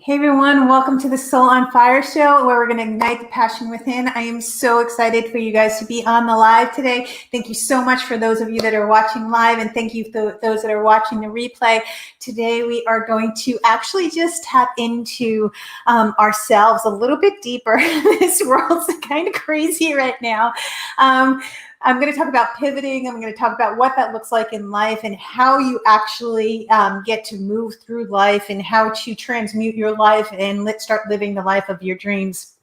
Hey everyone, welcome to the Soul on Fire show where we're going to ignite the passion within. I am so excited for you guys to be on the live today. Thank you so much for those of you that are watching live, and thank you for those that are watching the replay. Today we are going to actually just tap into ourselves a little bit deeper. This world's kind of crazy right now. I'm going to talk about pivoting. I'm going to talk about what that looks like in life and how you actually get to move through life and how to transmute your life and let's start living the life of your dreams.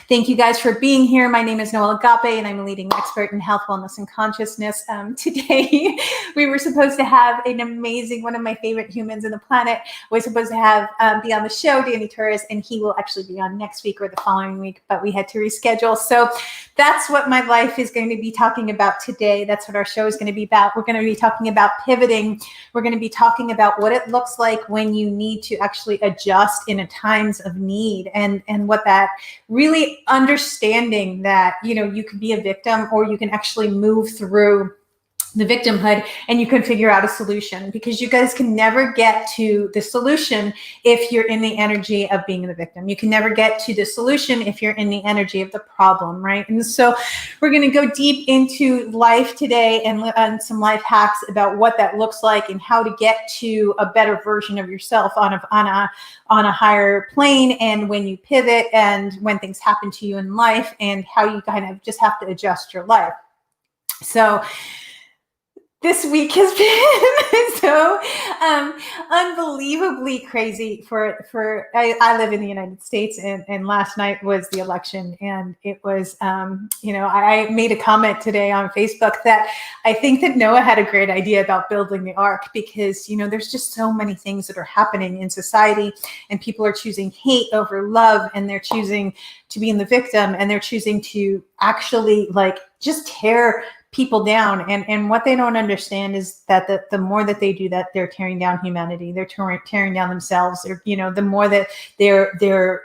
Thank you guys for being here. My name is Noelle Agape, and I'm a leading expert in health, wellness, and consciousness. Today, we were supposed to have an amazing, one of my favorite humans on the planet, was supposed to have be on the show, Torres, and he will actually be on next week or the following week, but we had to reschedule. So that's what my life is going to be talking about today. That's what our show is going to be about. We're going to be talking about pivoting. We're going to be talking about what it looks like when you need to actually adjust in a times of need, and what that really understanding that, you can be a victim or you can actually move through the victimhood and you can figure out a solution, because you guys can never get to the solution if you're in the energy of being the victim. You can never get to the solution if you're in the energy of the problem, right? And so we're going to go deep into life today and some life hacks about what that looks like and how to get to a better version of yourself on a higher plane, and when you pivot and when things happen to you in life and how you kind of just have to adjust your life. So this week has been so unbelievably crazy I live in the United States, and last night was the election, and it was, I made a comment today on Facebook that I think that Noah had a great idea about building the ark, because, there's just so many things that are happening in society, and people are choosing hate over love, and they're choosing to be in the victim, and they're choosing to actually just tear people down, and what they don't understand is that the more that they do that, they're tearing down humanity. They're tearing down themselves. The more that they're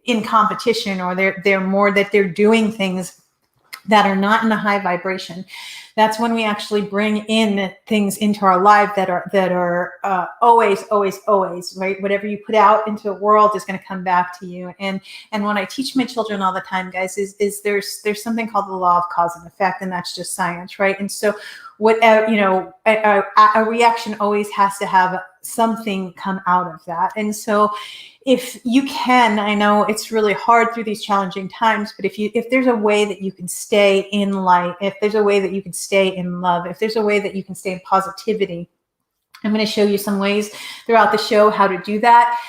in competition, or they're more that they're doing things that are not in a high vibration. That's when we actually bring in things into our life that are always, right? Whatever you put out into the world is going to come back to you. And what I teach my children all the time, guys, is there's something called the law of cause and effect, and that's just science, right? And so a reaction always has to have something come out of that. And so if you can, I know it's really hard through these challenging times, but if there's a way that you can stay in light, if there's a way that you can stay in love, if there's a way that you can stay in positivity, I'm going to show you some ways throughout the show how to do that.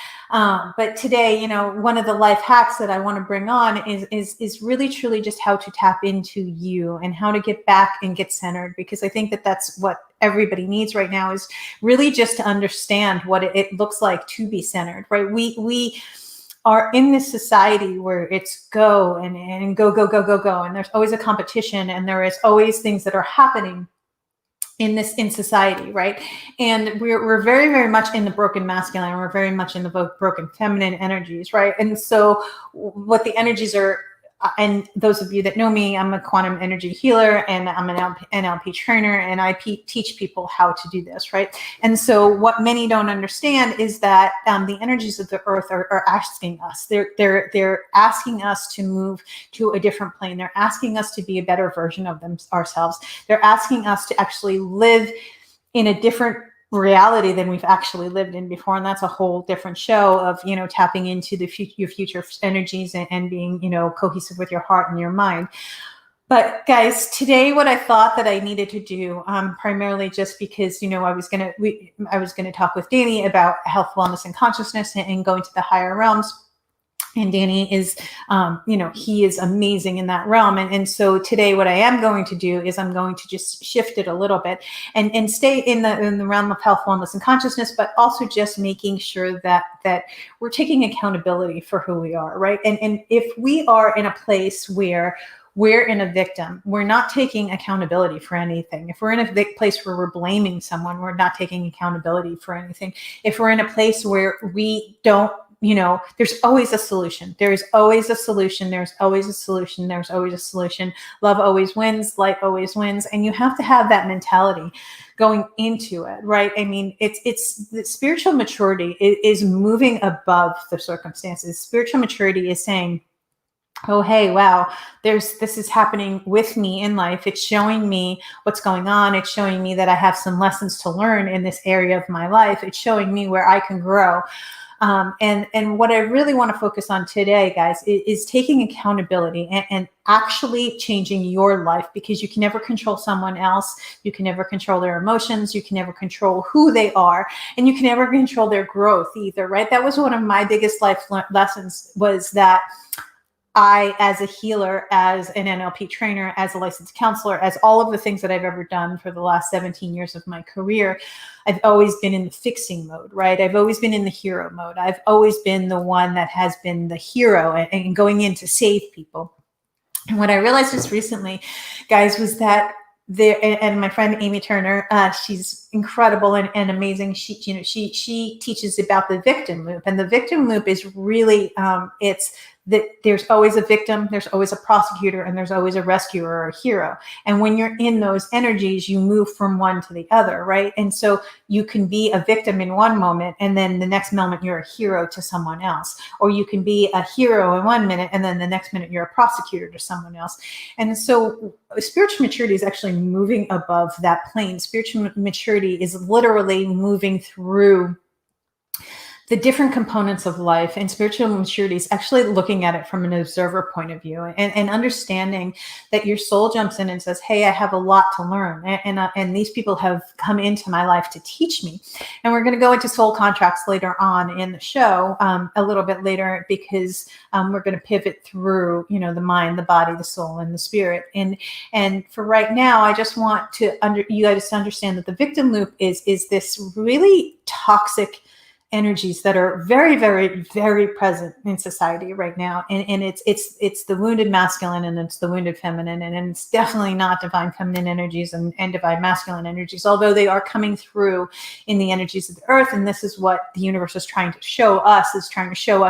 But today, one of the life hacks that I want to bring on is really truly just how to tap into you and how to get back and get centered, because I think that that's what everybody needs right now, is really just to understand what it looks like to be centered, right? We are in this society where it's go and go, and there's always a competition, and there is always things that are happening in society, right? And we're very, very much in the broken masculine. We're very much in the broken feminine energies, right? And so what the energies are, and those of you that know me, I'm a quantum energy healer, and I'm an NLP trainer, and I teach people how to do this, right? And so what many don't understand is that the energies of the earth are asking us. They're asking us to move to a different plane. They're asking us to be a better version of ourselves. They're asking us to actually live in a different reality than we've actually lived in before, and that's a whole different show of tapping into your future energies and being cohesive with your heart and your mind. But guys, today what I thought that I needed to do, primarily just because I was gonna talk with Danny about health, wellness, and consciousness and going to the higher realms. And Danny is, he is amazing in that realm. And so today what I am going to do is I'm going to just shift it a little bit and stay in the realm of health, wellness, and consciousness, but also just making sure that we're taking accountability for who we are, right? And if we are in a place where we're in a victim, we're not taking accountability for anything. If we're in a place where we're blaming someone, we're not taking accountability for anything. If we're in a place where we don't there's always a solution. There's always a solution. There's always a solution. There's always a solution. Love always wins. Light always wins. And you have to have that mentality going into it, right? I mean, it's the spiritual maturity is moving above the circumstances. Spiritual maturity is saying, oh, hey, wow, this is happening with me in life. It's showing me what's going on. It's showing me that I have some lessons to learn in this area of my life. It's showing me where I can grow. And what I really want to focus on today, guys, is taking accountability and actually changing your life, because you can never control someone else. You can never control their emotions. You can never control who they are, and you can never control their growth either, right? That was one of my biggest life lessons, was that I, as a healer, as an NLP trainer, as a licensed counselor, as all of the things that I've ever done for the last 17 years of my career, I've always been in the fixing mode, right? I've always been in the hero mode. I've always been the one that has been the hero and going in to save people. And what I realized just recently, guys, was that and my friend Amy Turner, she's incredible and amazing. She teaches about the victim loop, and the victim loop is really it's that there's always a victim, there's always a prosecutor, and there's always a rescuer or a hero. And when you're in those energies, you move from one to the other, right? And so you can be a victim in one moment, and then the next moment you're a hero to someone else. Or you can be a hero in 1 minute, and then the next minute you're a prosecutor to someone else. And so spiritual maturity is actually moving above that plane. Spiritual maturity is literally moving through the different components of life, and spiritual maturity is actually looking at it from an observer point of view and understanding that your soul jumps in and says, hey, I have a lot to learn. And these people have come into my life to teach me. And we're going to go into soul contracts later on in the show, a little bit later, because we're going to pivot through, the mind, the body, the soul, and the spirit. And for right now, I just want you guys to understand that the victim loop is this really toxic energies that are very, very, very present in society right now. And it's the wounded masculine and it's the wounded feminine. And it's definitely not divine feminine energies and divine masculine energies, although they are coming through in the energies of the earth. And this is what the universe is trying to show us,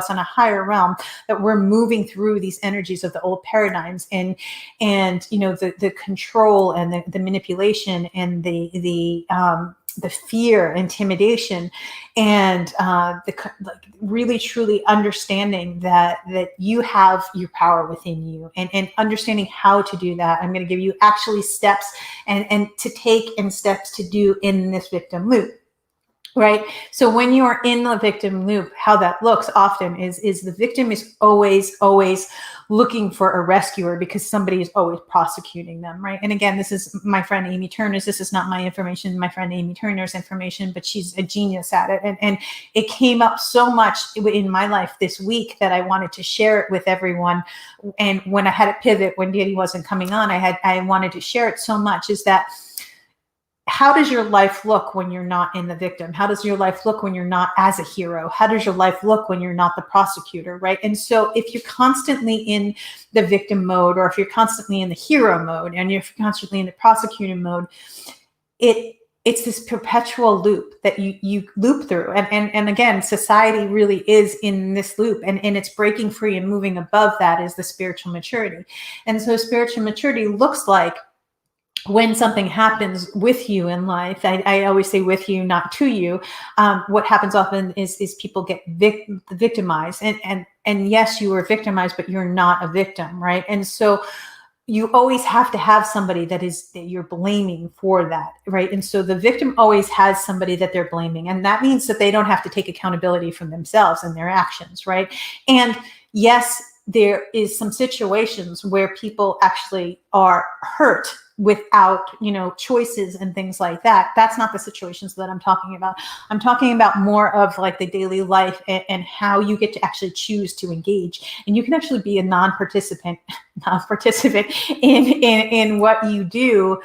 on a higher realm, that we're moving through these energies of the old paradigms and the control and the manipulation and the fear, intimidation, and really truly understanding that you have your power within you, and understanding how to do that. I'm going to give you actually steps and to take and steps to do in this victim loop. Right. So when you are in the victim loop, how that looks often is the victim is always looking for a rescuer because somebody is always prosecuting them. Right. And again, this is my friend Amy Turner's. This is not my information, my friend Amy Turner's information, but she's a genius at it. And it came up so much in my life this week that I wanted to share it with everyone. And when I had a pivot, when Danny wasn't coming on, I wanted to share it so much, is that how does your life look when you're not in the victim? How does your life look when you're not as a hero? How does your life look when you're not the prosecutor, right? And so if you're constantly in the victim mode, or if you're constantly in the hero mode, and you're constantly in the prosecutor mode, it's this perpetual loop that you loop through. And again, society really is in this loop, and it's breaking free and moving above that is the spiritual maturity. And so spiritual maturity looks like, when something happens with you in life, I always say with you, not to you. What happens often is people get victimized, and yes, you were victimized, but you're not a victim, right? And so you always have to have somebody that you're blaming for that, right? And so the victim always has somebody that they're blaming, and that means that they don't have to take accountability for themselves and their actions, right? And yes, there is some situations where people actually are hurt without, choices and things like that. That's not the situations that I'm talking about. I'm talking about more of like the daily life and how you get to actually choose to engage. And you can actually be a non-participant in what you do,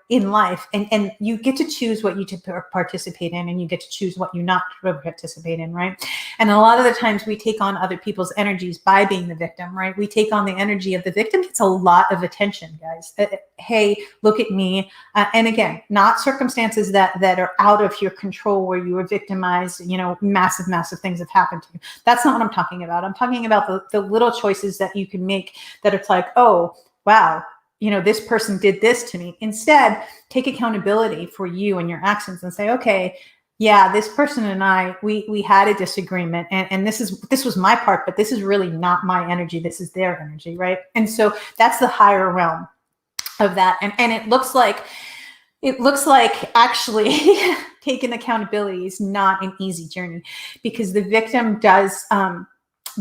in life, and you get to choose what you to participate in, and you get to choose what you not to participate in, right? And a lot of the times we take on other people's energies by being the victim, right? We take on the energy of the victim. It's a lot of attention, guys. Hey, look at me. And again, not circumstances that are out of your control where you were victimized, massive things have happened to you. That's not what I'm talking about. I'm talking about the little choices that you can make that it's like, oh, wow, this person did this to me. Instead, take accountability for you and your actions and say, okay, yeah, this person and I, we had a disagreement, and this was my part, but this is really not my energy. This is their energy, right? And so that's the higher realm of that. And it looks like actually taking accountability is not an easy journey, because the victim does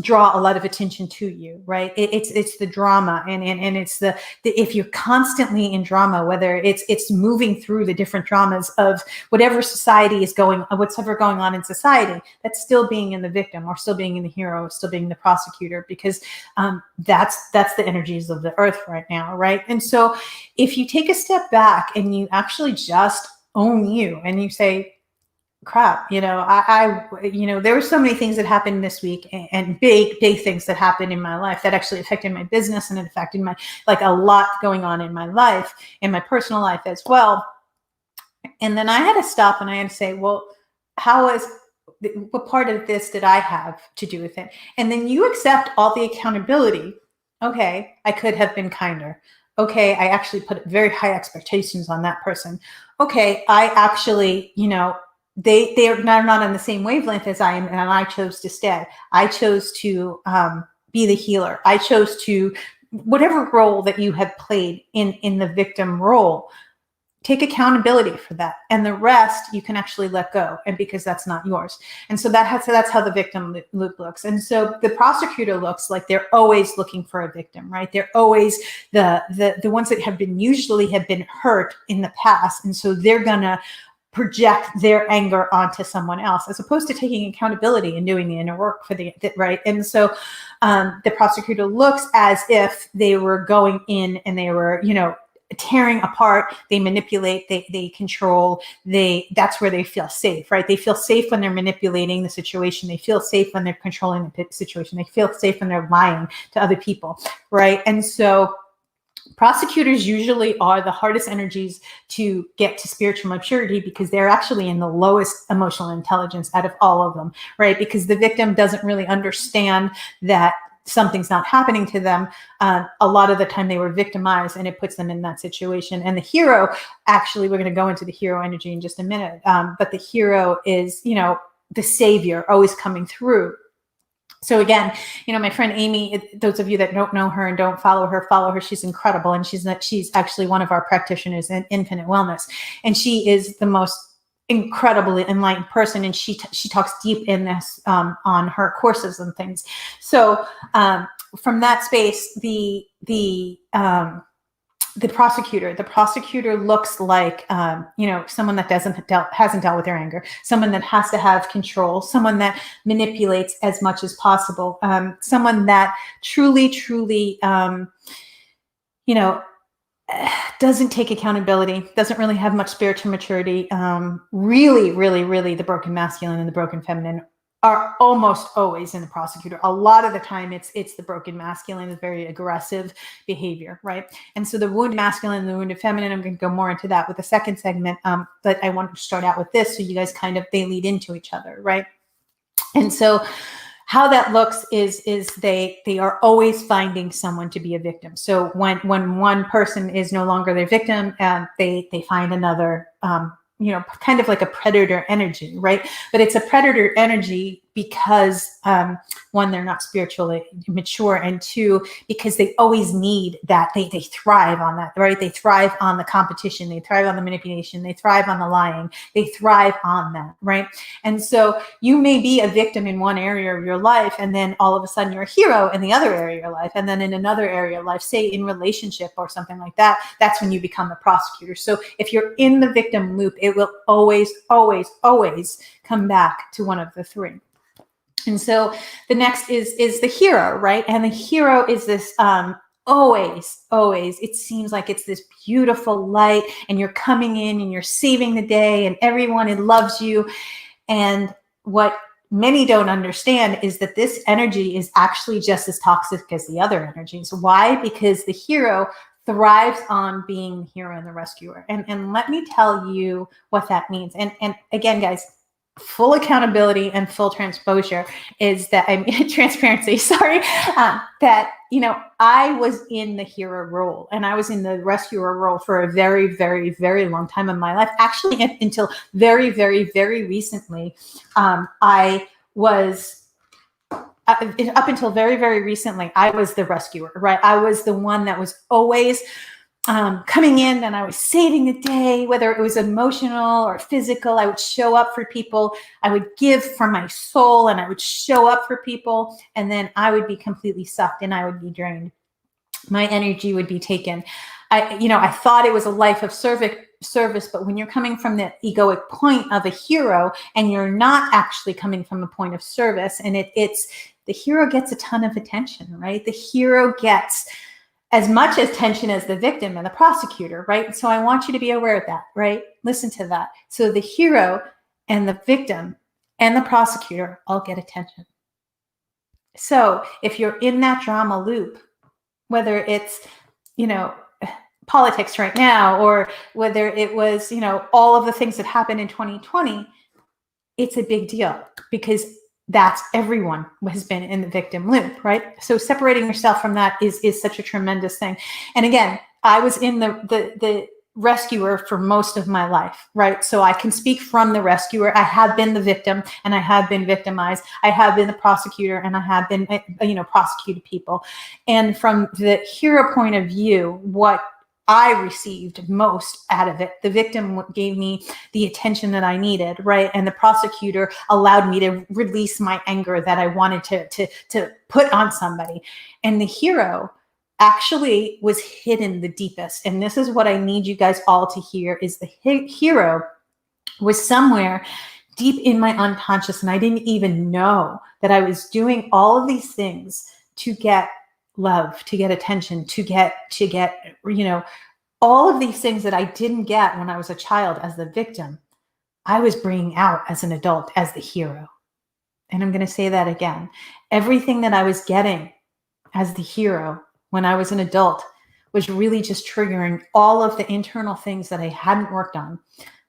draw a lot of attention to you, right? It's the drama, and it's the if you're constantly in drama, whether it's moving through the different dramas of whatever society is whatever going on in society, that's still being in the victim, or still being in the hero, or still being the prosecutor, because that's the energies of the earth right now, right? And so if you take a step back and you actually just own you, and you say, crap, there were so many things that happened this week, and big things that happened in my life that actually affected my business, and it affected my, a lot going on in my life, in my personal life as well. And then I had to stop and I had to say, well, what part of this did I have to do with it? And then you accept all the accountability. Okay, I could have been kinder. Okay, I actually put very high expectations on that person. Okay, I actually, they're not on the same wavelength as I am, and I chose to stay. I chose to be the healer. I chose to, whatever role that you have played in the victim role, take accountability for that, and the rest you can actually let go, and because that's not yours. And so that's how the victim loop looks. And so the prosecutor looks like they're always looking for a victim, right? They're always the ones that have been hurt in the past, and so they're gonna project their anger onto someone else, as opposed to taking accountability and doing the inner work for right. And so the prosecutor looks as if they were going in and they were, tearing apart. They manipulate, they control, that's where they feel safe, right? They feel safe when they're manipulating the situation. They feel safe when they're controlling the situation. They feel safe when they're lying to other people, right? And so prosecutors usually are the hardest energies to get to spiritual maturity, because they're actually in the lowest emotional intelligence out of all of them, right? Because the victim doesn't really understand that something's not happening to them. A lot of the time they were victimized, and it puts them in that situation. And the hero, actually, we're going to go into the hero energy in just a minute. But the hero is, the savior always coming through. So again, my friend Amy, those of you that don't know her and don't follow her. She's incredible. And she's actually one of our practitioners in Infinite Wellness. And she is the most incredibly enlightened person. And she talks deep in this on her courses and things. So from that space, the prosecutor looks like, someone that hasn't dealt with their anger, someone that has to have control, someone that manipulates as much as possible, someone that truly, doesn't take accountability, doesn't really have much spiritual maturity. Really, the broken masculine and the broken feminine are almost always in the prosecutor. A lot of the time it's the broken masculine, the very aggressive behavior, right? And so the wounded masculine and the wounded feminine, I'm going to go more into that with the second segment, but I want to start out with this so you guys they lead into each other, right? And so how that looks is they are always finding someone to be a victim. So when one person is no longer their victim, they find another, kind of like a predator energy, right? But it's a predator energy because one, they're not spiritually mature, and two, because they always need that. They thrive on that, right? They thrive on the competition. They thrive on the manipulation. They thrive on the lying. They thrive on that, right? And so you may be a victim in one area of your life, and then all of a sudden you're a hero in the other area of your life. And then in another area of life, say in relationship or something like that, that's when you become the prosecutor. So if you're in the victim loop, it will always come back to one of the three. And so the next is the hero, right? And the hero is this always, it seems like it's this beautiful light and you're coming in and you're saving the day and everyone loves you. And what many don't understand is that this energy is actually just as toxic as the other energies. Why? Because the hero thrives on being the hero and the rescuer. And let me tell you what that means. And again, guys, full accountability and full transposure is that transparency, sorry, that, I was in the hero role and I was in the rescuer role for a very, very, very long time in my life. Actually, until very, very, very recently, I was up until very, very recently, I was the rescuer, right? I was the one that was always coming in and I was saving the day, whether it was emotional or physical. I would show up for people. I would give from my soul and I would show up for people. And then I would be completely sucked and I would be drained. My energy would be taken. I thought it was a life of service, but when you're coming from the egoic point of a hero and you're not actually coming from a point of service, and it's the hero gets a ton of attention, right? The hero gets as much attention as the victim and the prosecutor, right? So I want you to be aware of that, right? Listen to that. So the hero and the victim and the prosecutor all get attention. So if you're in that drama loop, whether it's, politics right now, or whether it was, all of the things that happened in 2020, it's a big deal because that's everyone has been in the victim loop, right? So separating yourself from that is such a tremendous thing. And again, I was in the rescuer for most of my life, right? So I can speak from the rescuer. I have been the victim and I have been victimized. I have been the prosecutor and I have been, prosecuted people. And from the hero point of view, what I to most out of it. The victim gave me the attention that I needed, right? And the prosecutor allowed me to release my anger that I wanted to put on somebody. And the hero actually was hidden the deepest. And this is what I need you guys all to hear, is the hero was somewhere deep in my unconscious. And I didn't even know that I was doing all of these things to get love, to get attention, to get, all of these things that I didn't get when I was a child as the victim, I was bringing out as an adult, as the hero. And I'm going to say that again. Everything that I was getting as the hero when I was an adult was really just triggering all of the internal things that I hadn't worked on.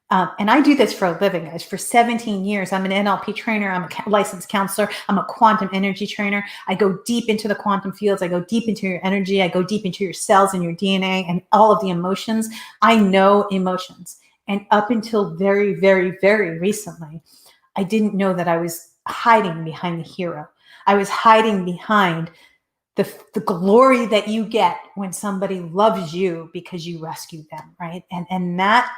And I do this for a living, guys. For 17 years, I'm an NLP trainer. I'm a licensed counselor. I'm a quantum energy trainer. I go deep into the quantum fields. I go deep into your energy. I go deep into your cells and your DNA and all of the emotions. I know emotions. And up until very, very, very recently, I didn't know that I was hiding behind the hero. I was hiding behind the glory that you get when somebody loves you because you rescued them, right? And that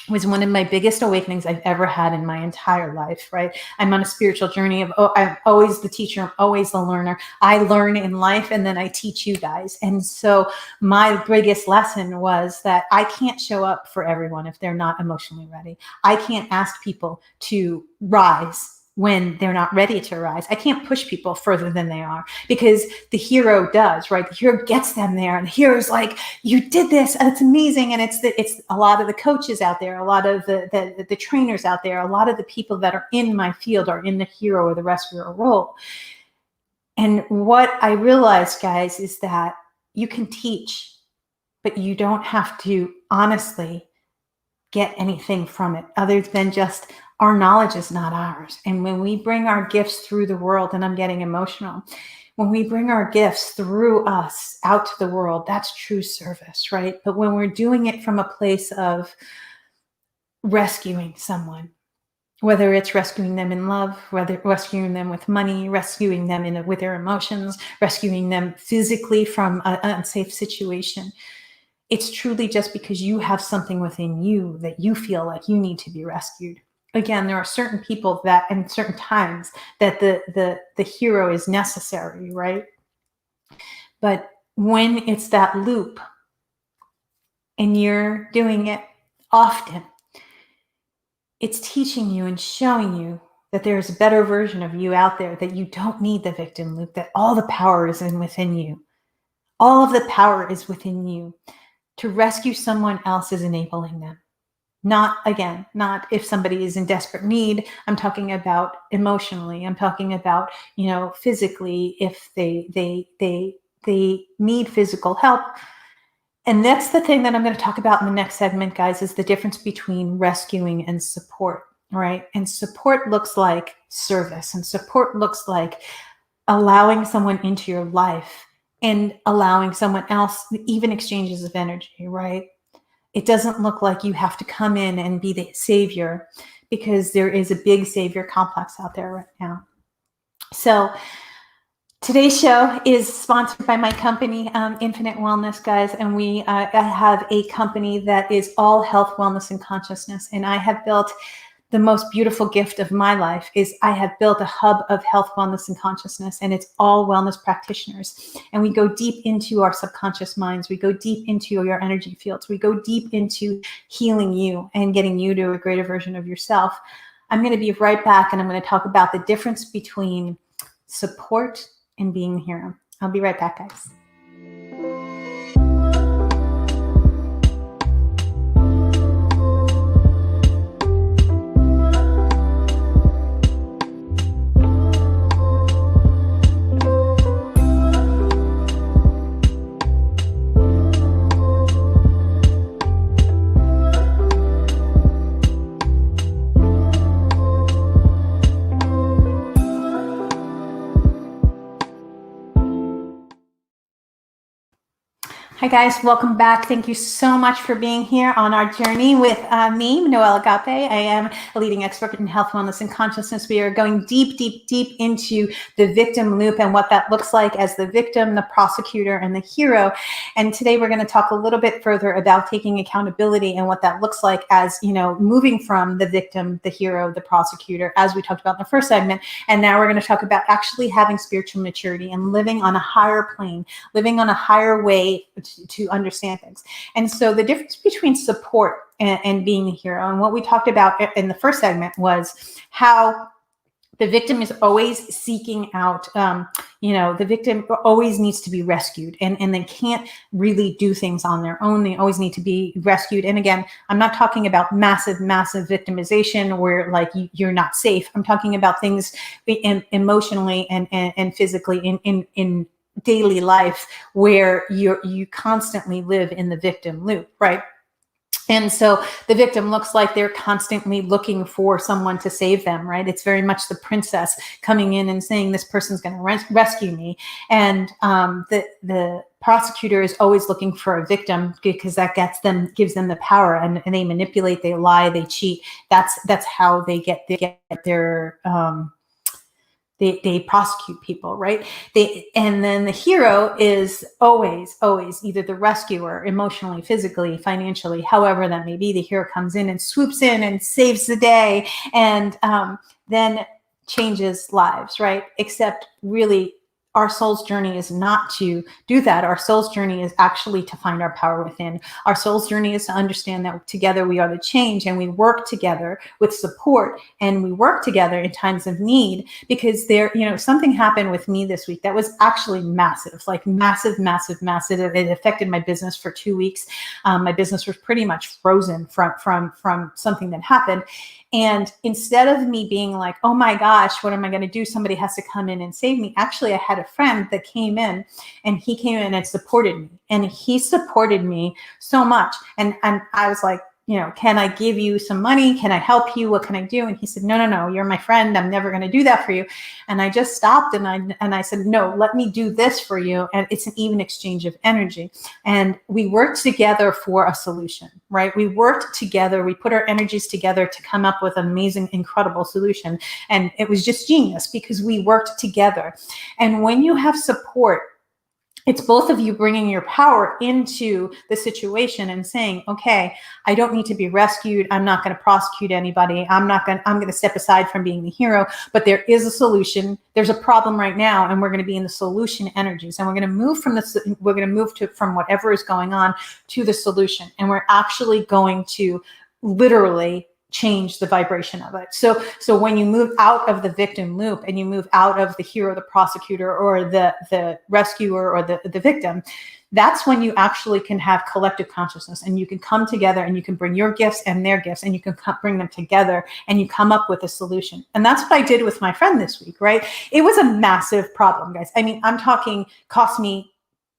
was one of my biggest awakenings I've ever had in my entire life, right? I'm on a spiritual journey of, I'm always the teacher, I'm always the learner. I learn in life and then I teach you guys. And so my biggest lesson was that I can't show up for everyone if they're not emotionally ready. I can't ask people to rise when they're not ready to rise. I can't push people further than they are, because the hero does, right? The hero gets them there, and the hero's like, you did this and it's amazing. And it's a lot of the coaches out there, a lot of the trainers out there, a lot of the people that are in my field are in the hero or the rescuer role. And what I realized, guys, is that you can teach, but you don't have to honestly get anything from it other than just our knowledge is not ours. And when we bring our gifts through the world, and I'm getting emotional, when we bring our gifts through us out to the world, that's true service, right? But when we're doing it from a place of rescuing someone, whether it's rescuing them in love, whether rescuing them with money, rescuing them with their emotions, rescuing them physically from an unsafe situation, it's truly just because you have something within you that you feel like you need to be rescued. Again, there are certain people that, in certain times, that the hero is necessary, right? But when it's that loop and you're doing it often, it's teaching you and showing you that there's a better version of you out there, that you don't need the victim loop, that all the power is within you. All of the power is within you. To rescue someone else is enabling them. Not if somebody is in desperate need. I'm talking about emotionally. I'm talking about, physically, if they need physical help. And that's the thing that I'm going to talk about in the next segment, guys, is the difference between rescuing and support, right? And support looks like service, and support looks like allowing someone into your life and allowing someone else, even exchanges of energy, right? It doesn't look like you have to come in and be the savior, because there is a big savior complex out there right now. So today's show is sponsored by my company, Infinite Wellness, guys, and I have a company that is all health, wellness, and consciousness. And I have built the most beautiful gift of my life is I have built a hub of health, wellness, and consciousness, and it's all wellness practitioners. And we go deep into our subconscious minds. We go deep into your energy fields. We go deep into healing you and getting you to a greater version of yourself. I'm going to be right back, and I'm going to talk about the difference between support and being a hero. I'll be right back, guys. Hi guys, welcome back. Thank you so much for being here on our journey with me, Noelle Agape. I am a leading expert in health, wellness, and consciousness. We are going deep, deep, deep into the victim loop and what that looks like as the victim, the prosecutor, and the hero. And today we're going to talk a little bit further about taking accountability and what that looks like as, moving from the victim, the hero, the prosecutor, as we talked about in the first segment. And now we're going to talk about actually having spiritual maturity and living on a higher plane, living on a higher way to understand things. And so the difference between support and being a hero, and what we talked about in the first segment, was how the victim is always seeking out, the victim always needs to be rescued, and they can't really do things on their own. They always need to be rescued. And again, I'm not talking about massive victimization where like you're not safe. I'm talking about things emotionally and physically in daily life where you constantly live in the victim loop, right? And so the victim looks like they're constantly looking for someone to save them, right? It's very much the princess coming in and saying, this person's going to rescue me. And the prosecutor is always looking for a victim, because that gives them the power, and they manipulate, they lie, they cheat. That's how they get their They prosecute people, right? And then the hero is always either the rescuer, emotionally, physically, financially, however that may be. The hero comes in and swoops in and saves the day, and then changes lives, right? Except really, our soul's journey is not to do that. Our soul's journey is actually to find our power within. Our soul's journey is to understand that together we are the change, and we work together with support, and we work together in times of need, because something happened with me this week that was actually massive, like massive. It affected my business for 2 weeks. My business was pretty much frozen from something that happened. And instead of me being like, oh my gosh, what am I going to do? Somebody has to come in and save me. Actually, I had a friend that came in, and he came in and supported me. And he supported me so much. And I was like, can I give you some money? Can I help you? What can I do? And he said, no, you're my friend. I'm never going to do that for you. And I just stopped, and I said, no, let me do this for you. And it's an even exchange of energy. And we worked together for a solution, right? We worked together. We put our energies together to come up with an amazing, incredible solution. And it was just genius, because we worked together. And when you have support, it's both of you bringing your power into the situation and saying, okay, I don't need to be rescued. I'm not going to prosecute anybody. I'm going to step aside from being the hero, but there is a solution. There's a problem right now, and we're going to be in the solution energies, and we're going to move from whatever is going on to the solution. And we're actually going to literally change the vibration of it. So when you move out of the victim loop and you move out of the hero, the prosecutor, or the rescuer, or the victim, that's when you actually can have collective consciousness, and you can come together and you can bring your gifts and their gifts, and you can bring them together and you come up with a solution. And that's what I did with my friend this week, right? It was a massive problem, guys. I mean, I'm talking cost me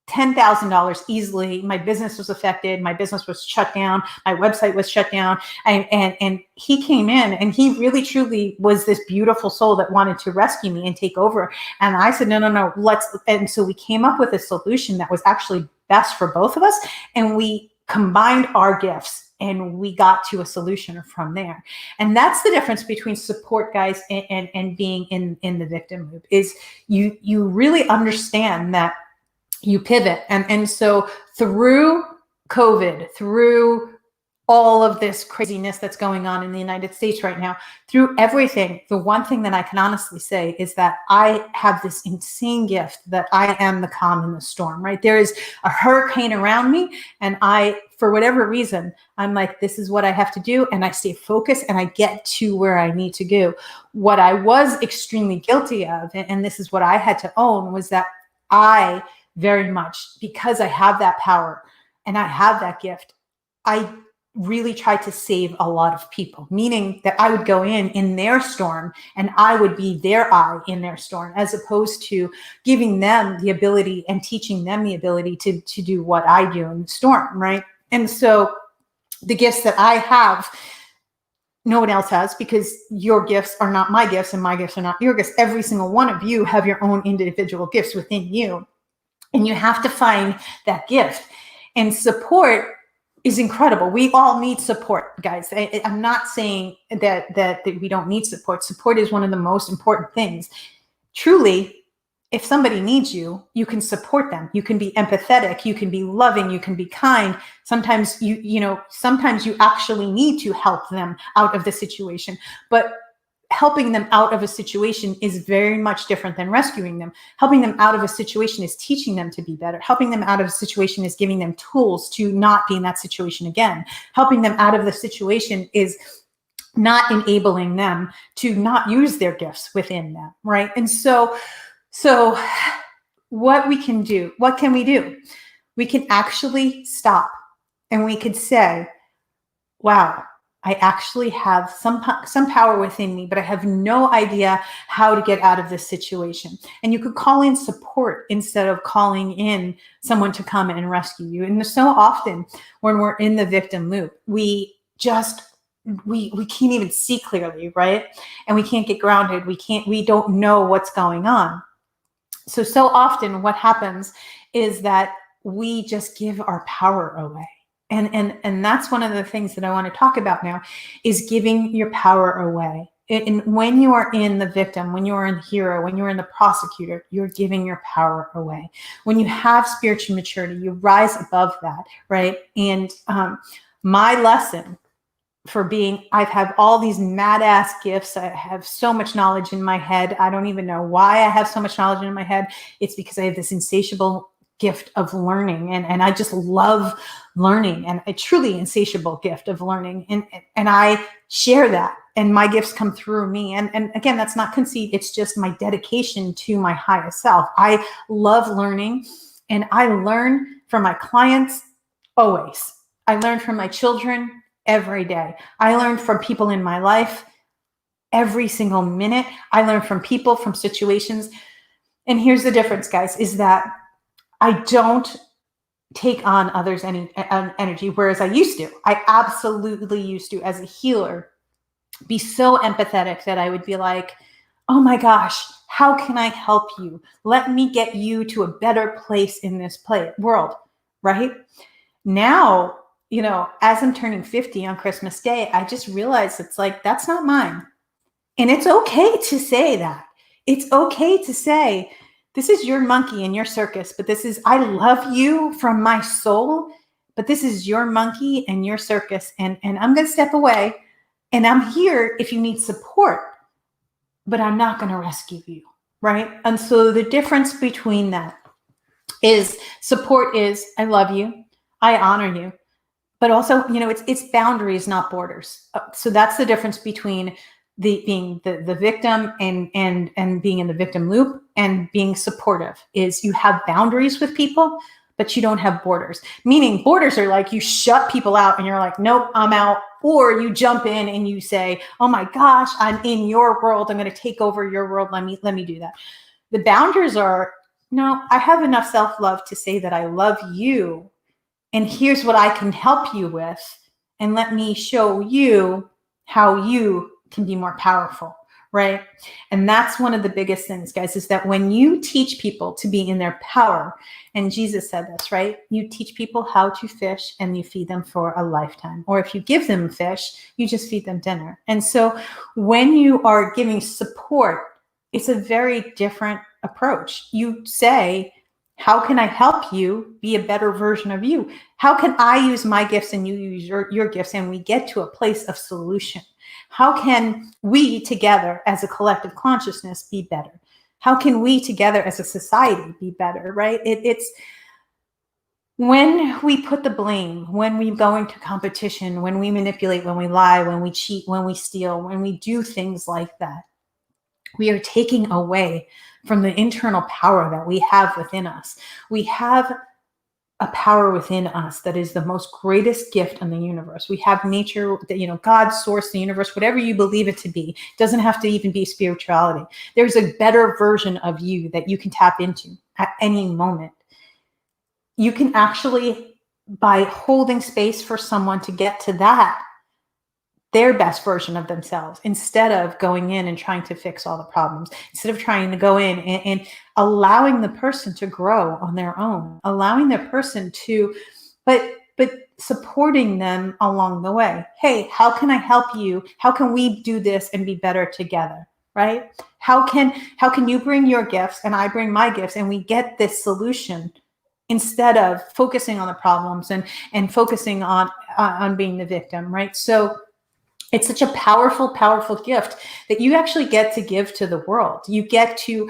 $10,000 easily. My business was affected. My business was shut down. My website was shut down. And he came in, and he really truly was this beautiful soul that wanted to rescue me and take over. And I said, no, let's. And so we came up with a solution that was actually best for both of us. And we combined our gifts and we got to a solution from there. And that's the difference between support, guys, and being in the victim loop, is you really understand that you pivot. And so through COVID, through all of this craziness that's going on in the United States right now, through everything, the one thing that I can honestly say is that I have this insane gift that I am the calm in the storm, right? There is a hurricane around me, and for whatever reason, I'm like, this is what I have to do. And I stay focused and I get to where I need to go. What I was extremely guilty of, and this is what I had to own, was that I very much, because I have that power and I have that gift, I really tried to save a lot of people, meaning that I would go in their storm and I would be their eye in their storm, as opposed to giving them the ability and teaching them the ability to do what I do in the storm, right? And so the gifts that I have, no one else has, because your gifts are not my gifts and my gifts are not your gifts. Every single one of you have your own individual gifts within you. And you have to find that gift. And support is incredible. We all need support, guys. I'm not saying that we don't need support. Support is one of the most important things. Truly, if somebody needs you, you can support them. You can be empathetic. You can be loving. You can be kind. Sometimes sometimes you actually need to help them out of the situation. But helping them out of a situation is very much different than rescuing them. Helping them out of a situation is teaching them to be better. Helping them out of a situation is giving them tools to not be in that situation again. Helping them out of the situation is not enabling them to not use their gifts within them, right? And so what we can do, what can we do? We can actually stop and we could say, wow, I actually have some power within me, but I have no idea how to get out of this situation. And you could call in support instead of calling in someone to come and rescue you. And so often when we're in the victim loop, we can't even see clearly, right? And we can't get grounded. We don't know what's going on. So often what happens is that we just give our power away. And that's one of the things that I want to talk about now, is giving your power away. And when you are in the victim, when you are in the hero, when you're in the prosecutor, you're giving your power away. When you have spiritual maturity, you rise above that, right? And my lesson for I have all these mad ass gifts. I have so much knowledge in my head. I don't even know why I have so much knowledge in my head. It's because I have this insatiable gift of learning, and I just love learning, and a truly insatiable gift of learning, and I share that, and my gifts come through me, and again, that's not conceit, it's just my dedication to my highest self. I love learning, and I learn from my clients always. I learn from my children every day. I learn from people in my life every single minute. I learn from people, from situations. And here's the difference, guys, is that I don't take on others' energy, whereas I used to. I absolutely used to, as a healer, be so empathetic that I would be like, oh my gosh, how can I help you? Let me get you to a better place in this world, right? Now, as I'm turning 50 on Christmas Day, I just realized it's like, that's not mine. And it's okay to say that. It's okay to say, this is your monkey in your circus, but I love you from my soul, but this is your monkey and your circus, and I'm going to step away, and I'm here if you need support, but I'm not going to rescue you, right? And so the difference between that is support is, I love you, I honor you, But also, it's boundaries, not borders. So that's the difference between being the victim and being in the victim loop and being supportive. Is you have boundaries with people, but you don't have borders. Meaning borders are like you shut people out and you're like, nope, I'm out. Or you jump in and you say, oh my gosh, I'm in your world. I'm going to take over your world. Let me do that. The boundaries are, no, I have enough self-love to say that I love you. And here's what I can help you with. And let me show you how you can be more powerful, right? And that's one of the biggest things, guys, is that when you teach people to be in their power, and Jesus said this, right? You teach people how to fish and you feed them for a lifetime. Or if you give them fish, you just feed them dinner. And so when you are giving support, it's a very different approach. You say, how can I help you be a better version of you? How can I use my gifts and you use your gifts and we get to a place of solution? How can we together as a collective consciousness be better? How can we together as a society be better, right? It's when we put the blame, when we go into competition, when we manipulate, when we lie, when we cheat, when we steal, when we do things like that, we are taking away from the internal power that we have within us. We have a power within us that is the most greatest gift in the universe. We have nature, God, source, the universe, whatever you believe it to be. It doesn't have to even be spirituality. There's a better version of you that you can tap into at any moment. You can actually, by holding space for someone to get to that, their best version of themselves, instead of going in and trying to fix all the problems, instead of trying to go in and allowing the person to grow on their own, allowing the person to, but supporting them along the way. Hey, how can I help you? How can we do this and be better together? Right? How can you bring your gifts and I bring my gifts and we get this solution, instead of focusing on the problems and focusing on being the victim, right? So it's such a powerful, powerful gift that you actually get to give to the world. You get to,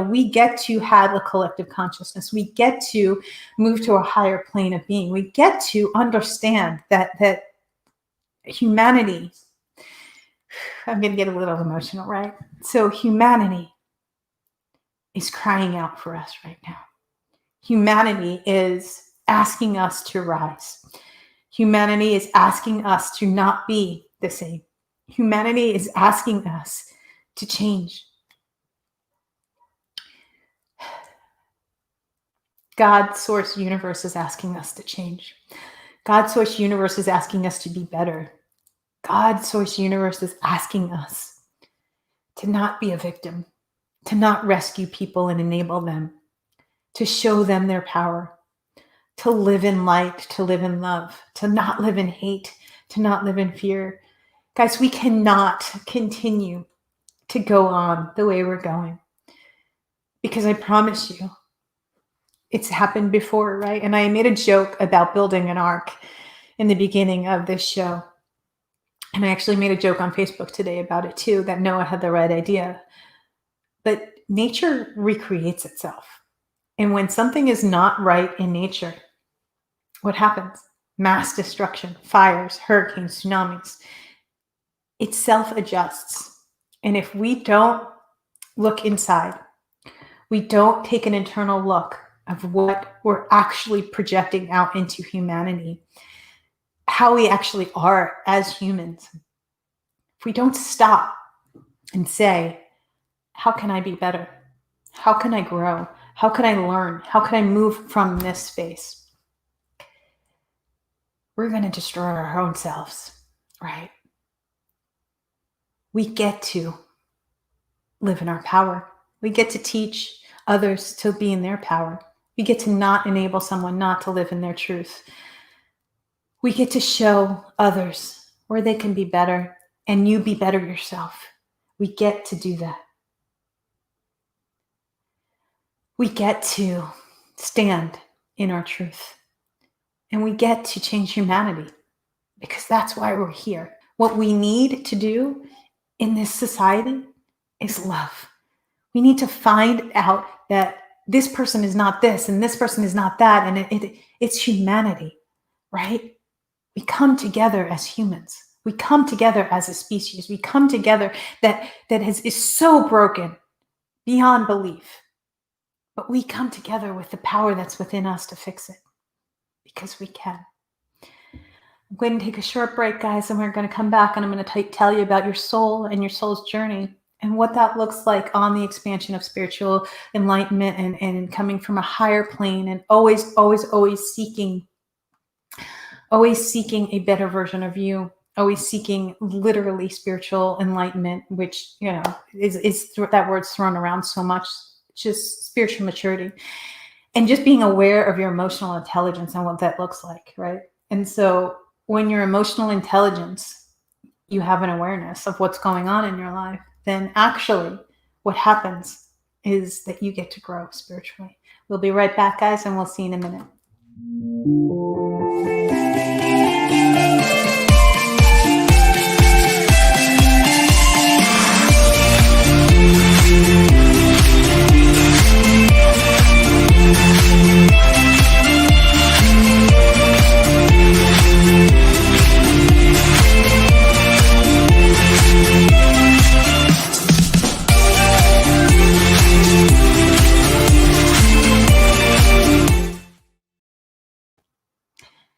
we get to have a collective consciousness. We get to move to a higher plane of being. We get to understand that humanity, I'm going to get a little emotional, right? So humanity is crying out for us right now. Humanity is asking us to rise. Humanity is asking us to not be the same. Humanity is asking us to change. God, source, universe is asking us to change. God, source, universe is asking us to be better. God, source, universe is asking us to not be a victim, to not rescue people and enable them, to show them their power, to live in light, to live in love, to not live in hate, to not live in fear. Guys, we cannot continue to go on the way we're going, because I promise you, it's happened before, right? And I made a joke about building an ark in the beginning of this show. And I actually made a joke on Facebook today about it too, that Noah had the right idea. But nature recreates itself. And when something is not right in nature, what happens? Mass destruction, fires, hurricanes, tsunamis. It self-adjusts. And if we don't look inside, we don't take an internal look of what we're actually projecting out into humanity, how we actually are as humans, if we don't stop and say, how can I be better? How can I grow? How can I learn? How can I move from this space? We're going to destroy our own selves, right? We get to live in our power. We get to teach others to be in their power. We get to not enable someone not to live in their truth. We get to show others where they can be better, and you be better yourself. We get to do that. We get to stand in our truth, and we get to change humanity, because that's why we're here. What we need to do in this society is love. We need to find out that this person is not this and this person is not that, and it's humanity, right? We come together as humans. We come together as a species. We come together that is so broken beyond belief. But we come together with the power that's within us to fix it, because we can. I'm going to take a short break, guys, and we're going to come back, and I'm going to tell you about your soul and your soul's journey and what that looks like on the expansion of spiritual enlightenment and coming from a higher plane, and always seeking a better version of you, always seeking literally spiritual enlightenment, which, is that word's thrown around so much, just spiritual maturity, and just being aware of your emotional intelligence and what that looks like, right? And so when your emotional intelligence, you have an awareness of what's going on in your life, then actually what happens is that you get to grow spiritually. We'll be right back, guys, and we'll see you in a minute.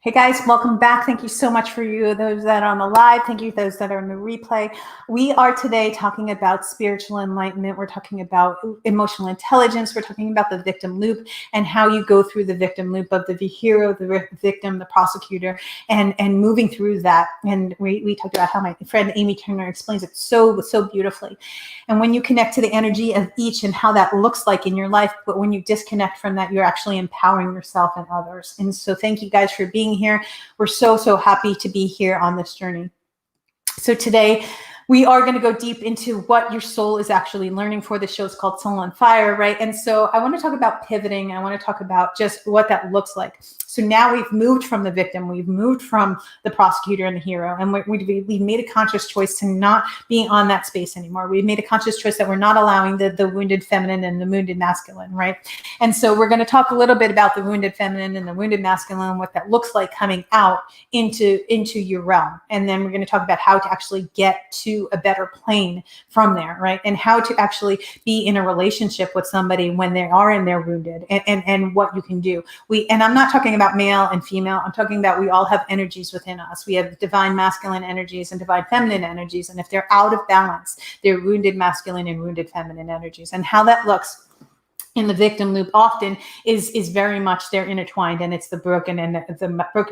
Hey guys, welcome back. Thank you so much for those that are on the live. Thank you those that are in the replay. We are today talking about spiritual enlightenment. We're talking about emotional intelligence. We're talking about the victim loop and how you go through the victim loop of the hero, the victim, the prosecutor, and moving through that. And we talked about how my friend Amy Turner explains it so beautifully. And when you connect to the energy of each and how that looks like in your life, but when you disconnect from that, you're actually empowering yourself and others. And so thank you guys for being here. We're so happy to be here on this journey. So today we are going to go deep into what your soul is actually learning for. The show is called Soul on Fire, right? And so I want to talk about pivoting. I want to talk about just what that looks like. So now we've moved from the victim, we've moved from the prosecutor and the hero, and we've made a conscious choice to not be on that space anymore. We've made a conscious choice that we're not allowing the wounded feminine and the wounded masculine, right? And so we're going to talk a little bit about the wounded feminine and the wounded masculine, what that looks like coming out into your realm. And then we're going to talk about how to actually get to a better plane from there, right? And how to actually be in a relationship with somebody when they are in their wounded, and what you can do. And I'm not talking about male and female. I'm talking about we all have energies within us. We have divine masculine energies and divine feminine energies. And if they're out of balance, they're wounded masculine and wounded feminine energies. And how that looks in the victim loop often is very much they're intertwined, and it's the broken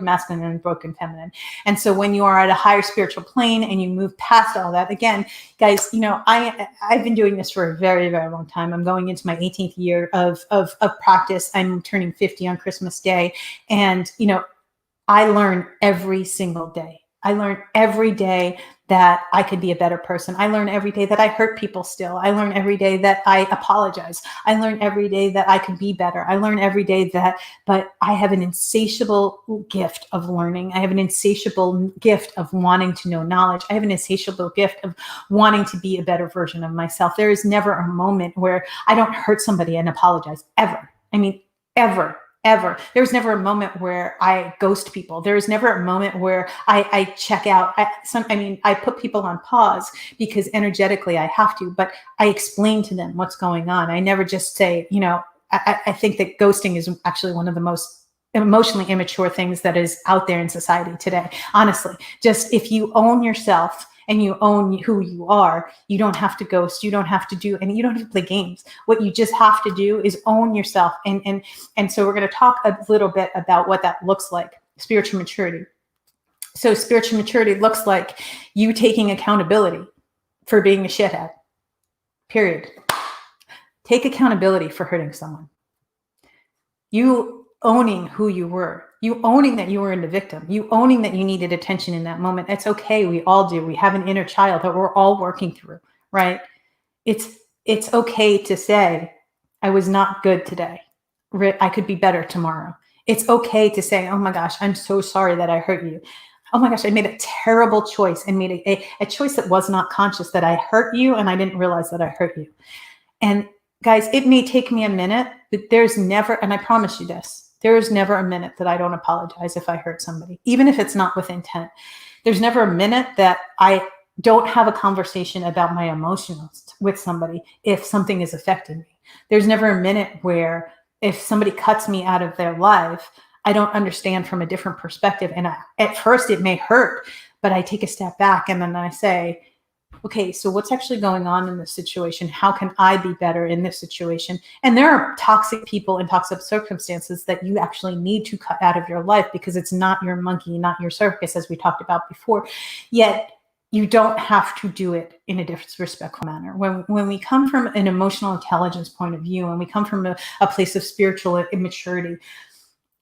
masculine and broken feminine. And so when you are at a higher spiritual plane and you move past all that, again, guys, I've been doing this for a very long time. I'm going into my 18th year of practice. I'm turning 50 on Christmas Day, and I learn every single day. I learn every day that I could be a better person. I learn every day that I hurt people still. I learn every day that I apologize. I learn every day that I can be better. I learn every day but I have an insatiable gift of learning. I have an insatiable gift of wanting to know knowledge. I have an insatiable gift of wanting to be a better version of myself. There is never a moment where I don't hurt somebody and apologize, ever. I mean, ever. There's never a moment where I ghost people. There's never a moment where I check out. I put people on pause because energetically I have to, but I explain to them what's going on. I never just say, I think that ghosting is actually one of the most emotionally immature things that is out there in society today. Honestly, just if you own yourself and you own who you are, you don't have to ghost, you don't have to do, and you don't have to play games. What you just have to do is own yourself. And so we're going to talk a little bit about what that looks like, spiritual maturity. So spiritual maturity looks like you taking accountability for being a shithead, period. Take accountability for hurting someone. You owning who you were, you owning that you were in the victim, you owning that you needed attention in that moment. It's okay. We all do. We have an inner child that we're all working through, right? It's okay to say, I was not good today. I could be better tomorrow. It's okay to say, oh my gosh, I'm so sorry that I hurt you. Oh my gosh, I made a terrible choice and made a choice that was not conscious, that I hurt you and I didn't realize that I hurt you. And guys, it may take me a minute, but there's never, and I promise you this, There is never a minute that I don't apologize if I hurt somebody, even if it's not with intent. There's never a minute that I don't have a conversation about my emotions with somebody if something is affecting me. There's never a minute where if somebody cuts me out of their life, I don't understand from a different perspective. And at first it may hurt, but I take a step back and then I say, okay, so what's actually going on in this situation? How can I be better in this situation? And there are toxic people and toxic circumstances that you actually need to cut out of your life because it's not your monkey, not your circus, as we talked about before. Yet you don't have to do it in a disrespectful manner. When we come from an emotional intelligence point of view, and we come from a place of spiritual immaturity,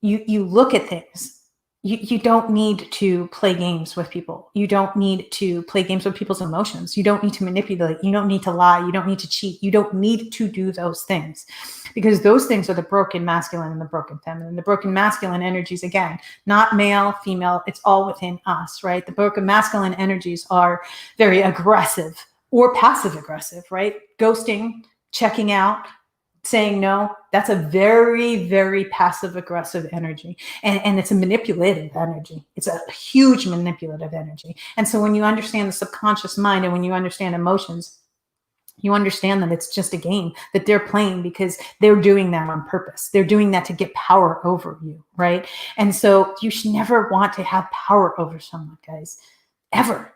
you look at things. You don't need to play games with people. You don't need to play games with people's emotions. You don't need to manipulate. You don't need to lie. You don't need to cheat. You don't need to do those things because those things are the broken masculine and the broken feminine. The broken masculine energies, again, not male, female, it's all within us, right? The broken masculine energies are very aggressive or passive aggressive, right? Ghosting, checking out, saying no, that's a very, very passive aggressive energy. And it's a manipulative energy. It's a huge manipulative energy. And so when you understand the subconscious mind and when you understand emotions, you understand that it's just a game that they're playing because they're doing that on purpose. They're doing that to get power over you, right? And so you should never want to have power over someone, guys, ever.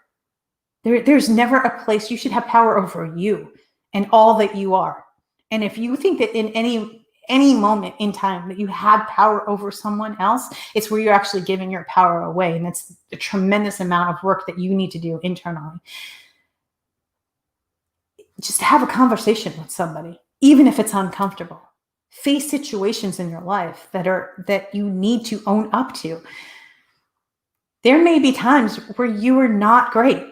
There's never a place you should have power over you and all that you are. And if you think that in any moment in time that you have power over someone else, it's where you're actually giving your power away. And it's a tremendous amount of work that you need to do internally. Just have a conversation with somebody, even if it's uncomfortable. Face situations in your life that you need to own up to. There may be times where you are not great.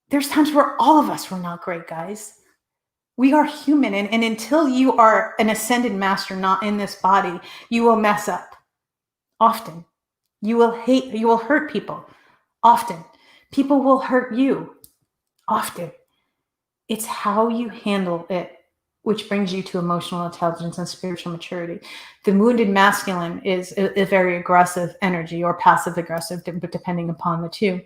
There's times where all of us were not great, guys. We are human, and until you are an ascended master, not in this body, you will mess up often. You will hurt people often. People will hurt you often. It's how you handle it, which brings you to emotional intelligence and spiritual maturity. The wounded masculine is a very aggressive energy or passive aggressive, depending upon the two.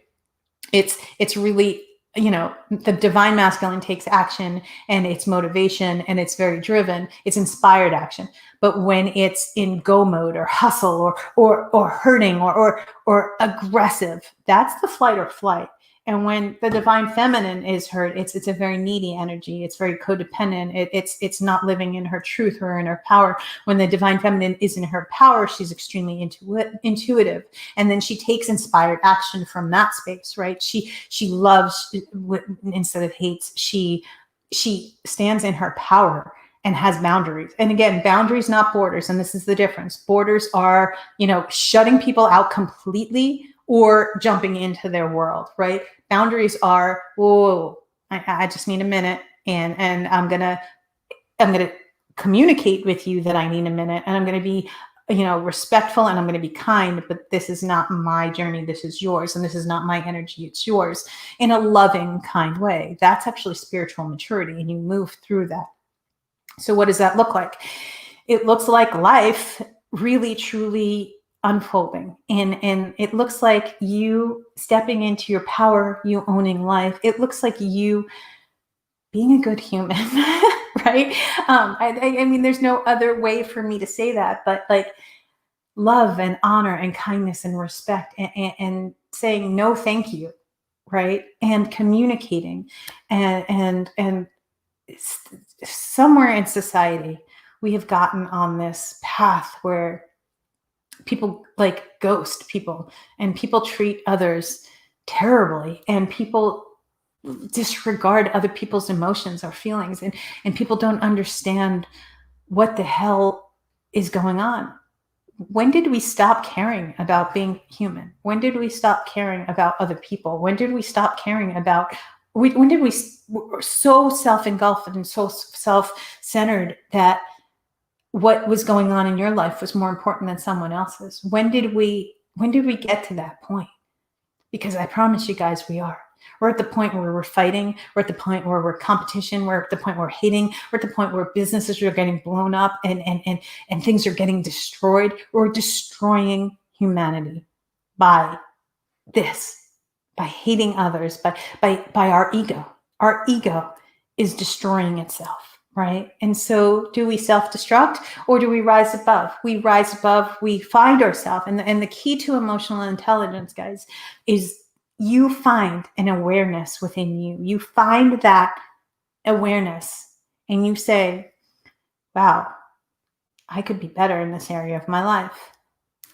It's really, the divine masculine takes action and it's motivation and it's very driven. It's inspired action. But when it's in go mode or hustle or hurting or aggressive, that's the fight or flight. And when the divine feminine is hurt, it's a very needy energy. It's very codependent. It's not living in her truth or in her power. When the divine feminine is in her power, she's extremely intuitive. And then she takes inspired action from that space, right? She loves instead of hates. She stands in her power and has boundaries. And again, boundaries, not borders. And this is the difference. Borders are, shutting people out completely or jumping into their world, right? Boundaries are, I just need a minute, and I'm gonna communicate with you that I need a minute, and I'm gonna be, respectful, and I'm gonna be kind, but this is not my journey, this is yours, and this is not my energy, it's yours, in a loving, kind way. That's actually spiritual maturity, and you move through that. So what does that look like? It looks like life really, truly unfolding. And it looks like you stepping into your power, you owning life. It looks like you being a good human, right? I mean, there's no other way for me to say that, but like love and honor and kindness and respect and saying no, thank you, right? And communicating and somewhere in society, we have gotten on this path where people like ghost people and people treat others terribly and people disregard other people's emotions or feelings and people don't understand what the hell is going on. When did we stop caring about being human? When did we stop caring about other people? When did we stop caring about, when did we were so self-engulfed and so self-centered that what was going on in your life was more important than someone else's? When did we get to that point? Because I promise you guys, we are. We're at the point where we're fighting. We're at the point where we're competition. We're at the point where we're hating. We're at the point where businesses are getting blown up and things are getting destroyed. We're destroying humanity by this, by hating others, by our ego. Our ego is destroying itself, right? And so do we self-destruct or do we rise above? We rise above, we find ourselves. And the key to emotional intelligence, guys, is you find an awareness within you. You find that awareness and you say, wow, I could be better in this area of my life.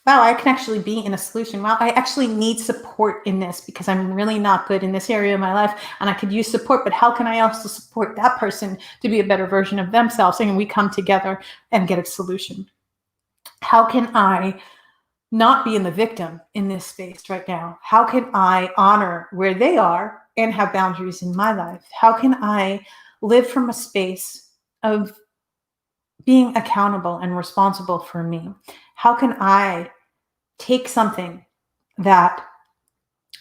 Wow, I can actually be in a solution. Wow, I actually need support in this because I'm really not good in this area of my life and I could use support, but how can I also support that person to be a better version of themselves? And we come together and get a solution. How can I not be in the victim in this space right now? How can I honor where they are and have boundaries in my life? How can I live from a space of being accountable and responsible for me? How can I take something that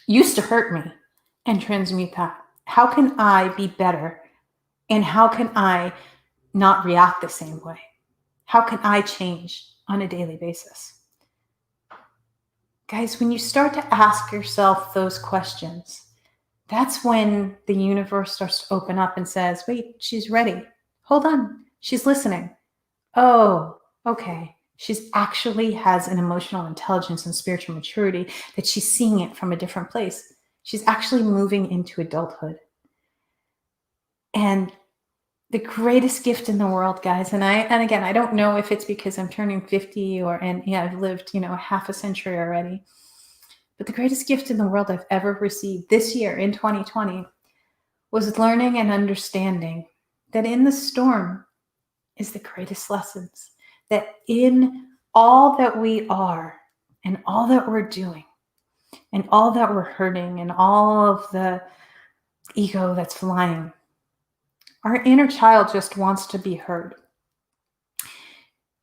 used to hurt me and transmute that? How can I be better? And how can I not react the same way? How can I change on a daily basis? Guys, when you start to ask yourself those questions, that's when the universe starts to open up and says, wait, she's ready. Hold on. She's listening. Oh, okay. She's actually has an emotional intelligence and spiritual maturity that she's seeing it from a different place. She's actually moving into adulthood. And the greatest gift in the world, guys, and again, I don't know if it's because I'm turning 50 I've lived, a half a century already. But the greatest gift in the world I've ever received this year in 2020 was learning and understanding that in the storm is the greatest lessons. That in all that we are and all that we're doing and all that we're hurting and all of the ego that's flying, our inner child just wants to be heard.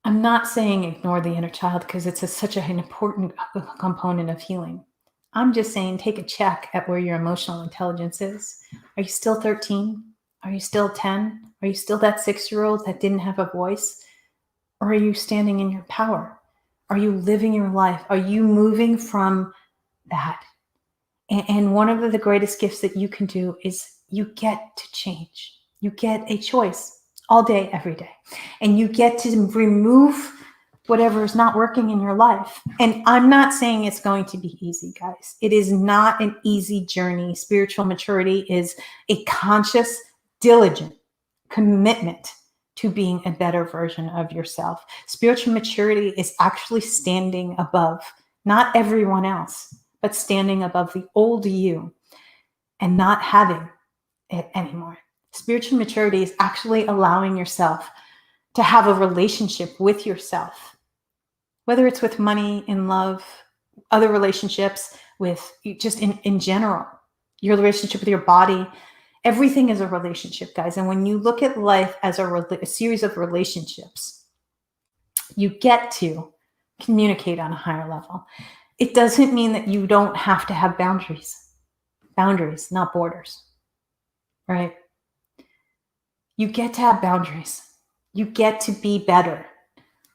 I'm not saying ignore the inner child because it's such an important component of healing. I'm just saying take a check at where your emotional intelligence is. Are you still 13? Are you still 10? Are you still that 6-year-old that didn't have a voice? Or are you standing in your power? Are you living your life? Are you moving from that? And one of the greatest gifts that you can do is you get to change. You get a choice all day, every day. And you get to remove whatever is not working in your life. And I'm not saying it's going to be easy, guys. It is not an easy journey. Spiritual maturity is a conscious, diligent commitment to being a better version of yourself. Spiritual maturity is actually standing above, not everyone else, but standing above the old you and not having it anymore. Spiritual maturity is actually allowing yourself to have a relationship with yourself, whether it's with money, in love, other relationships, with just in general, your relationship with your body. Everything is a relationship, guys. And when you look at life as a series of relationships, you get to communicate on a higher level. It doesn't mean that you don't have to have boundaries. Boundaries, not borders, right? You get to have boundaries. You get to be better,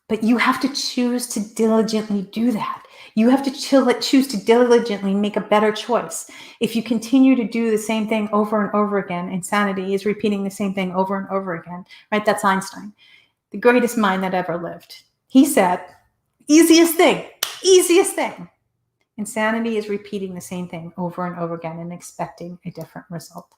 but you have to choose to diligently do that. You have to choose to diligently make a better choice. If you continue to do the same thing over and over again, insanity is repeating the same thing over and over again, right? That's Einstein, the greatest mind that ever lived. He said, easiest thing. Insanity is repeating the same thing over and over again and expecting a different result.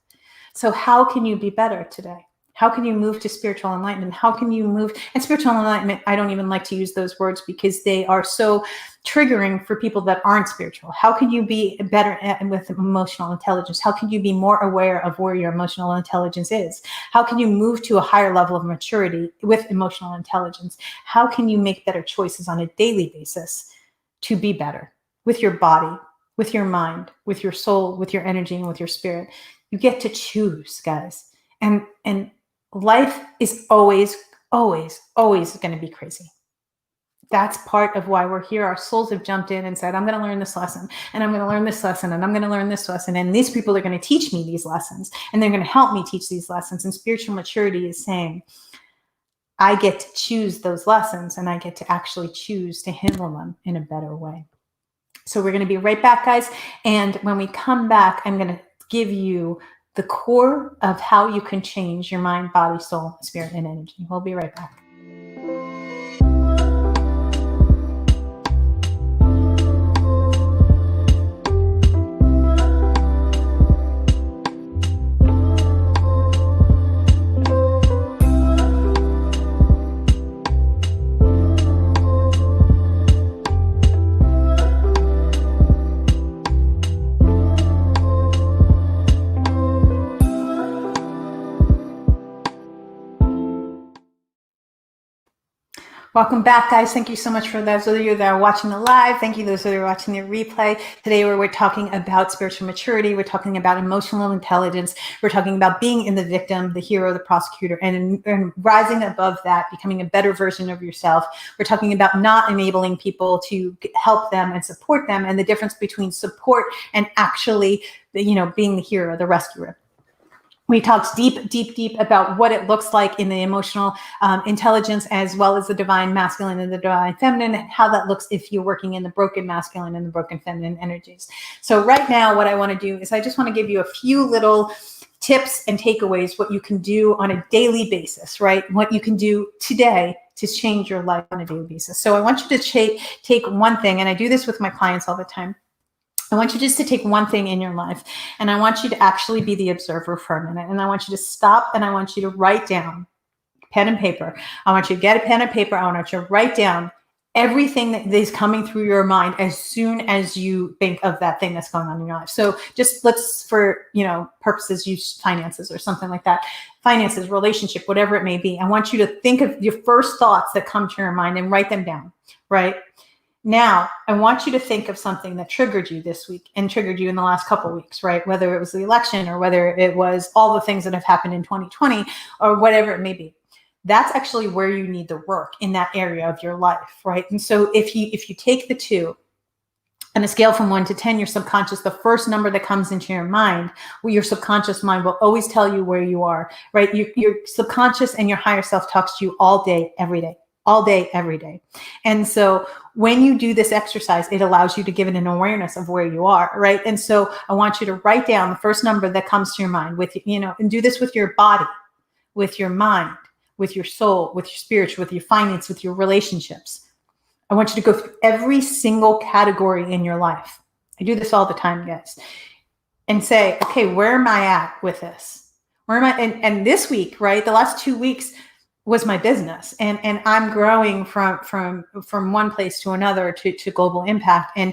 So how can you be better today? How can you move to spiritual enlightenment? How can you move? And spiritual enlightenment, I don't even like to use those words because they are so triggering for people that aren't spiritual. How can you be better with emotional intelligence? How can you be more aware of where your emotional intelligence is? How can you move to a higher level of maturity with emotional intelligence? How can you make better choices on a daily basis to be better with your body, with your mind, with your soul, with your energy, and with your spirit? You get to choose, guys. And life is always going to be crazy. That's part of why we're here. Our souls have jumped in and said, I'm going to learn this lesson, and I'm going to learn this lesson, and I'm going to learn this lesson. And these people are going to teach me these lessons, and they're going to help me teach these lessons. And spiritual maturity is saying, I get to choose those lessons, and I get to actually choose to handle them in a better way. So we're going to be right back, guys. And when we come back, I'm going to give you the core of how you can change your mind, body, soul, spirit, and energy. We'll be right back. Welcome back, guys. Thank you so much for those of you that are watching the live. Thank you those that are watching the replay. Today we're talking about spiritual maturity. We're talking about emotional intelligence. We're talking about being in the victim, the hero, the prosecutor, and rising above that, becoming a better version of yourself. We're talking about not enabling people to help them and support them, and the difference between support and actually, being the hero, the rescuer. We talked deep about what it looks like in the emotional intelligence, as well as the divine masculine and the divine feminine, and how that looks if you're working in the broken masculine and the broken feminine energies. So right now, what I want to do is I just want to give you a few little tips and takeaways, what you can do on a daily basis, right? What you can do today to change your life on a daily basis. So I want you to take one thing, and I do this with my clients all the time. I want you just to take one thing in your life, and I want you to actually be the observer for a minute. And I want you to stop, and I want you to write down pen and paper. I want you to get a pen and paper. I want you to write down everything that is coming through your mind as soon as you think of that thing that's going on in your life. So just let's, for purposes, use finances or something like that. Finances, relationship, whatever it may be. I want you to think of your first thoughts that come to your mind and write them down, right? Now, I want you to think of something that triggered you this week and triggered you in the last couple of weeks, right? Whether it was the election or whether it was all the things that have happened in 2020 or whatever it may be. That's actually where you need the work in that area of your life, right? And so if you take the two on a scale from 1 to 10, your subconscious, the first number that comes into your mind, well, your subconscious mind will always tell you where you are, right? Your subconscious and your higher self talks to you all day, every day. All day, every day. And so when you do this exercise, it allows you to give it an awareness of where you are, right? And so I want you to write down the first number that comes to your mind with, and do this with your body, with your mind, with your soul, with your spirit, with your finance, with your relationships. I want you to go through every single category in your life. I do this all the time, guys. And say, okay, where am I at with this? Where am I? And this week, right? The last 2 weeks was my business, and I'm growing from one place to another to global impact, and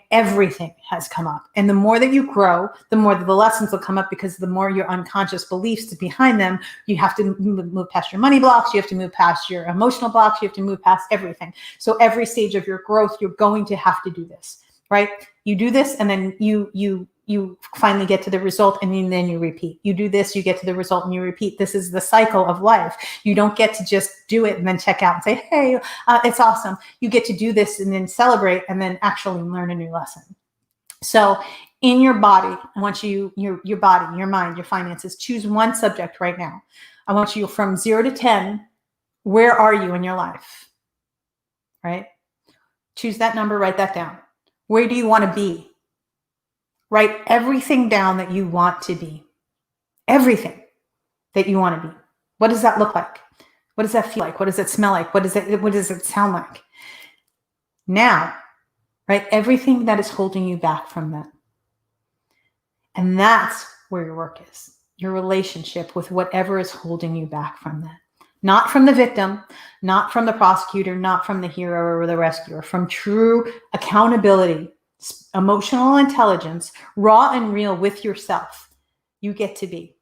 everything has come up. And the more that you grow, the more that the lessons will come up, because the more your unconscious beliefs behind them, you have to move past your money blocks, you have to move past your emotional blocks, you have to move past everything. So every stage of your growth, you're going to have to do this, right? You do this, and then you finally get to the result, and then you repeat. You do this, you get to the result, and you repeat. This is the cycle of life. You don't get to just do it and then check out and say, hey, it's awesome. You get to do this and then celebrate and then actually learn a new lesson. So in your body, I want you, your body, your mind, your finances, choose one subject right now. I want you from 0 to 10, where are you in your life, right? Choose that number, write that down. Where do you want to be? Write everything down that you want to be. Everything that you want to be. What does that look like? What does that feel like? What does it smell like? What does it sound like? Now, write everything that is holding you back from that. And that's where your work is. Your relationship with whatever is holding you back from that. Not from the victim, not from the prosecutor, not from the hero or the rescuer, from true accountability, emotional intelligence, raw and real with yourself, you get to be.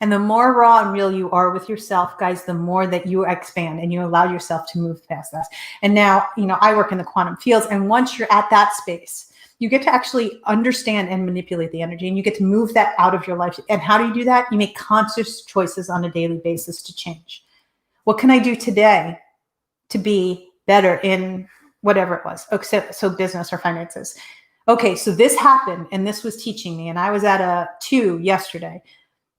And the more raw and real you are with yourself, guys, the more that you expand and you allow yourself to move past that. And now, I work in the quantum fields. And once you're at that space, you get to actually understand and manipulate the energy, and you get to move that out of your life. And how do you do that? You make conscious choices on a daily basis to change. What can I do today to be better in whatever it was, except so business or finances. Okay, so this happened and this was teaching me, and I was at a 2 yesterday,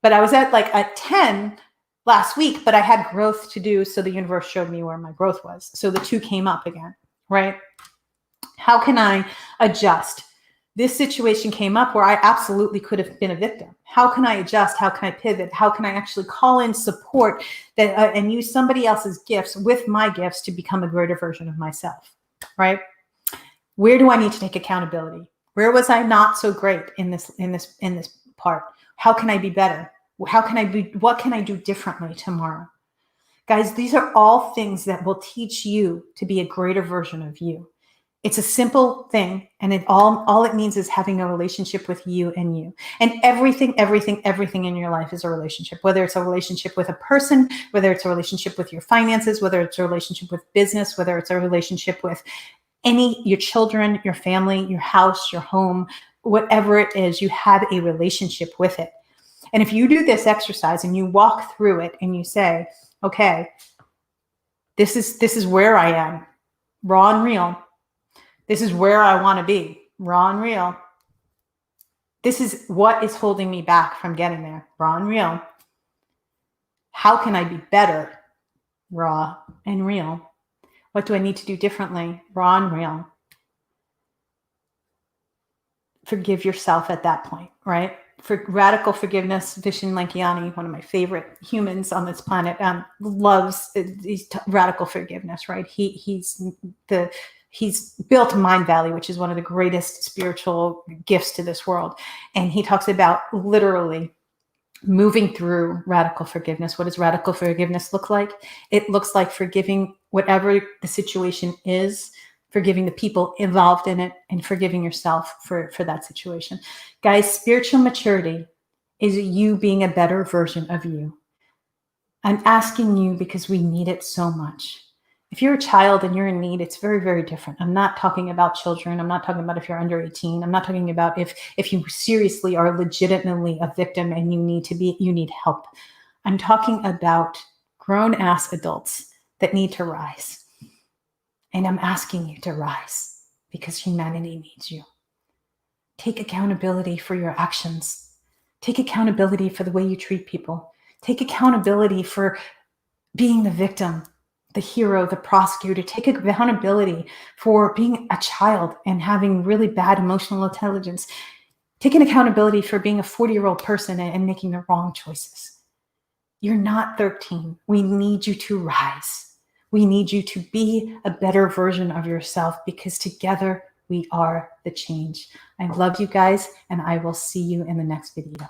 but I was at like a 10 last week, but I had growth to do. So the universe showed me where my growth was. So the 2 came up again, right? How can I adjust? This situation came up where I absolutely could have been a victim. How can I adjust? How can I pivot? How can I actually call in support that and use somebody else's gifts with my gifts to become a greater version of myself, right? Where do I need to take accountability? Where was I not so great in this part? How can I be better? What can I do differently tomorrow? Guys, these are all things that will teach you to be a greater version of you. It's a simple thing, and all it means is having a relationship with you and you. And everything in your life is a relationship, whether it's a relationship with a person, whether it's a relationship with your finances, whether it's a relationship with business, whether it's a relationship with your children, your family, your house, your home, whatever it is, you have a relationship with it. And if you do this exercise and you walk through it and you say, okay, this is where I am, raw and real. This is where I want to be, raw and real. This is what is holding me back from getting there, raw and real. How can I be better, raw and real? What do I need to do differently, raw and real? Forgive yourself at that point, right? For radical forgiveness, Vishen Lankiani, one of my favorite humans on this planet, loves radical forgiveness, right? He's built Mind Valley, which is one of the greatest spiritual gifts to this world. And he talks about literally moving through radical forgiveness. What does radical forgiveness look like? It looks like forgiving whatever the situation is, forgiving the people involved in it, and forgiving yourself for that situation. Guys, spiritual maturity is you being a better version of you. I'm asking you because we need it so much. If you're a child and you're in need, it's very, very different. I'm not talking about children. I'm not talking about if you're under 18. I'm not talking about if you seriously are legitimately a victim and you need help. I'm talking about grown-ass adults that need to rise. And I'm asking you to rise because humanity needs you. Take accountability for your actions. Take accountability for the way you treat people. Take accountability for being the victim, the hero, the prosecutor. Take accountability for being a child and having really bad emotional intelligence. Take an accountability for being a 40-year-old person and making the wrong choices. You're not 13. We need you to rise. We need you to be a better version of yourself because together we are the change. I love you guys, and I will see you in the next video.